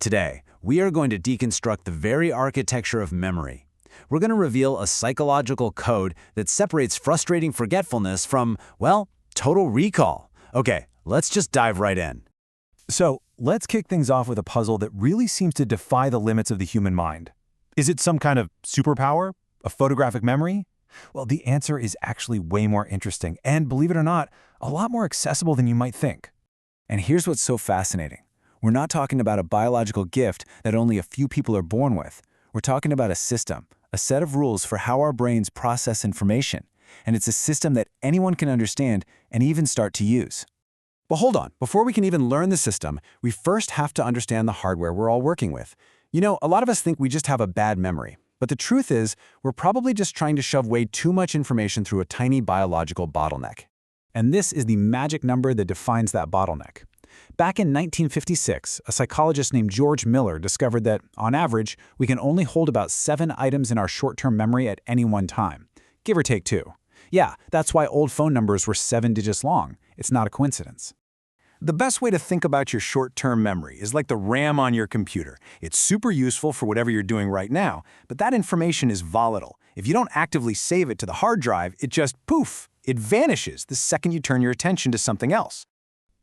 Today, we are going to deconstruct the very architecture of memory. We're going to reveal a psychological code that separates frustrating forgetfulness from, well, total recall. Okay, let's just dive right in. So, let's kick things off with a puzzle that really seems to defy the limits of the human mind. Is it some kind of superpower? A photographic memory? Well, the answer is actually way more interesting and, believe it or not, a lot more accessible than you might think. And here's what's so fascinating. We're not talking about a biological gift that only a few people are born with. We're talking about a system, a set of rules for how our brains process information. And it's a system that anyone can understand and even start to use. But hold on, before we can even learn the system, we first have to understand the hardware we're all working with. You know, a lot of us think we just have a bad memory. But the truth is, we're probably just trying to shove way too much information through a tiny biological bottleneck. And this is the magic number that defines that bottleneck. Back in 1956, a psychologist named George Miller discovered that, on average, we can only hold about 7 items in our short-term memory at any one time, give or take 2. Yeah, that's why old phone numbers were 7 digits long. It's not a coincidence. The best way to think about your short-term memory is like the RAM on your computer. It's super useful for whatever you're doing right now, but that information is volatile. If you don't actively save it to the hard drive, it just, poof, it vanishes the second you turn your attention to something else.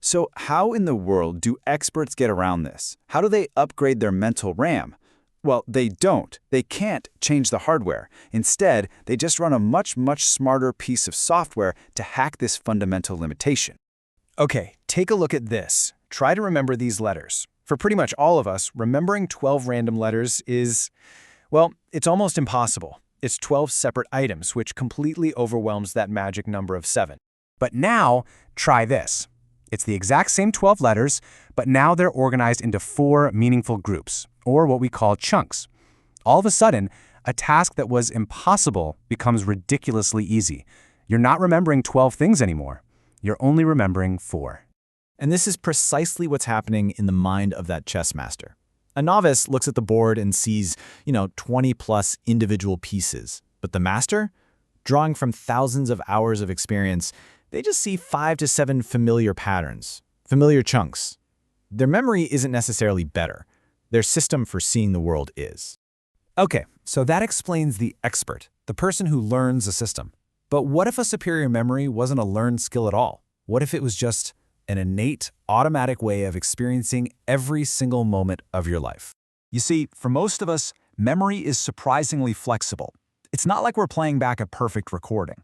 So how in the world do experts get around this? How do they upgrade their mental RAM? Well, they don't. They can't change the hardware. Instead, they just run a much smarter piece of software to hack this fundamental limitation. Okay, take a look at this. Try to remember these letters. For pretty much all of us, remembering 12 random letters is, well, it's almost impossible. It's 12 separate items, which completely overwhelms that magic number of 7. But now, try this. It's the exact same 12 letters, but now they're organized into 4 meaningful groups, or what we call chunks. All of a sudden, a task that was impossible becomes ridiculously easy. You're not remembering 12 things anymore. You're only remembering 4. And this is precisely what's happening in the mind of that chess master. A novice looks at the board and sees, 20+ individual pieces. But the master, drawing from thousands of hours of experience, they just see 5 to 7 familiar patterns, familiar chunks. Their memory isn't necessarily better. Their system for seeing the world is. Okay, so that explains the expert, the person who learns a system. But what if a superior memory wasn't a learned skill at all? What if it was just an innate, automatic way of experiencing every single moment of your life? You see, for most of us, memory is surprisingly flexible. It's not like we're playing back a perfect recording.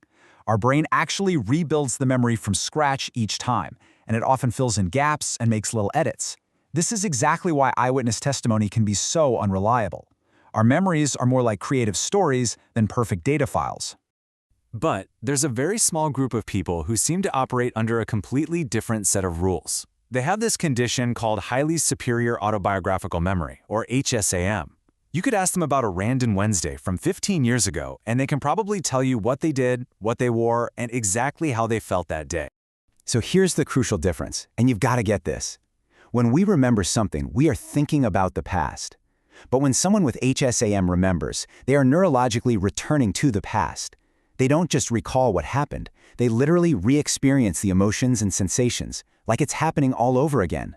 Our brain actually rebuilds the memory from scratch each time, and it often fills in gaps and makes little edits. This is exactly why eyewitness testimony can be so unreliable. Our memories are more like creative stories than perfect data files. But there's a very small group of people who seem to operate under a completely different set of rules. They have this condition called Highly Superior Autobiographical Memory, or HSAM. You could ask them about a random Wednesday from 15 years ago, and they can probably tell you what they did, what they wore, and exactly how they felt that day. So here's the crucial difference, and you've got to get this. When we remember something, we are thinking about the past. But when someone with HSAM remembers, they are neurologically returning to the past. They don't just recall what happened, they literally re-experience the emotions and sensations, like it's happening all over again.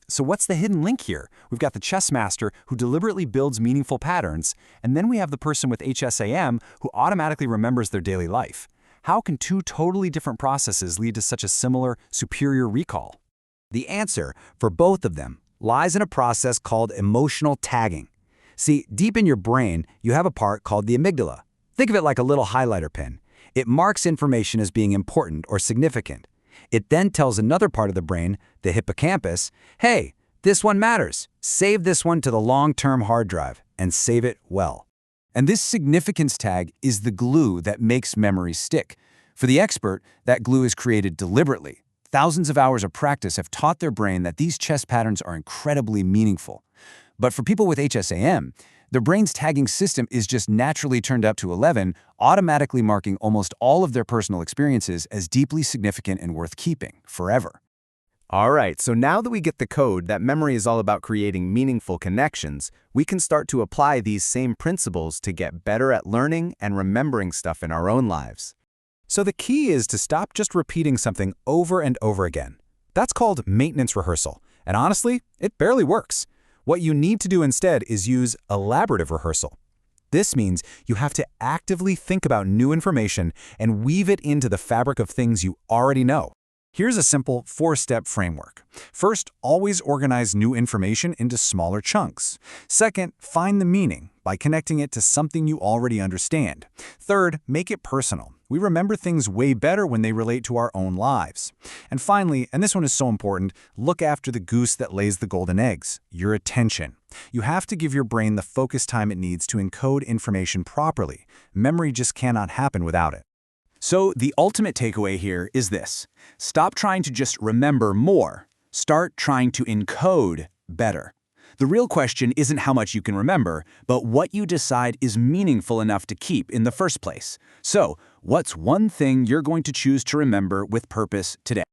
So what's the hidden link here? We've got the chess master who deliberately builds meaningful patterns, and then we have the person with HSAM who automatically remembers their daily life. How can 2 totally different processes lead to such a similar, superior recall? The answer for both of them lies in a process called emotional tagging. See, deep in your brain, you have a part called the amygdala. Think of it like a little highlighter pen. It marks information as being important or significant. It then tells another part of the brain, the hippocampus, hey, this one matters. Save this one to the long-term hard drive, and save it well. And this significance tag is the glue that makes memories stick. For the expert, that glue is created deliberately. Thousands of hours of practice have taught their brain that these chess patterns are incredibly meaningful. But for people with HSAM, their brain's tagging system is just naturally turned up to 11, automatically marking almost all of their personal experiences as deeply significant and worth keeping, forever. All right, so now that we get the code that memory is all about creating meaningful connections, we can start to apply these same principles to get better at learning and remembering stuff in our own lives. So the key is to stop just repeating something over and over again. That's called maintenance rehearsal, and honestly, it barely works. What you need to do instead is use elaborative rehearsal. This means you have to actively think about new information and weave it into the fabric of things you already know. Here's a simple 4-step framework. First, always organize new information into smaller chunks. Second, find the meaning by connecting it to something you already understand. Third, make it personal. We remember things way better when they relate to our own lives. And finally, and this one is so important, look after the goose that lays the golden eggs, your attention. You have to give your brain the focus time it needs to encode information properly. Memory just cannot happen without it. So the ultimate takeaway here is this. Stop trying to just remember more. Start trying to encode better. The real question isn't how much you can remember, but what you decide is meaningful enough to keep in the first place. So, what's one thing you're going to choose to remember with purpose today?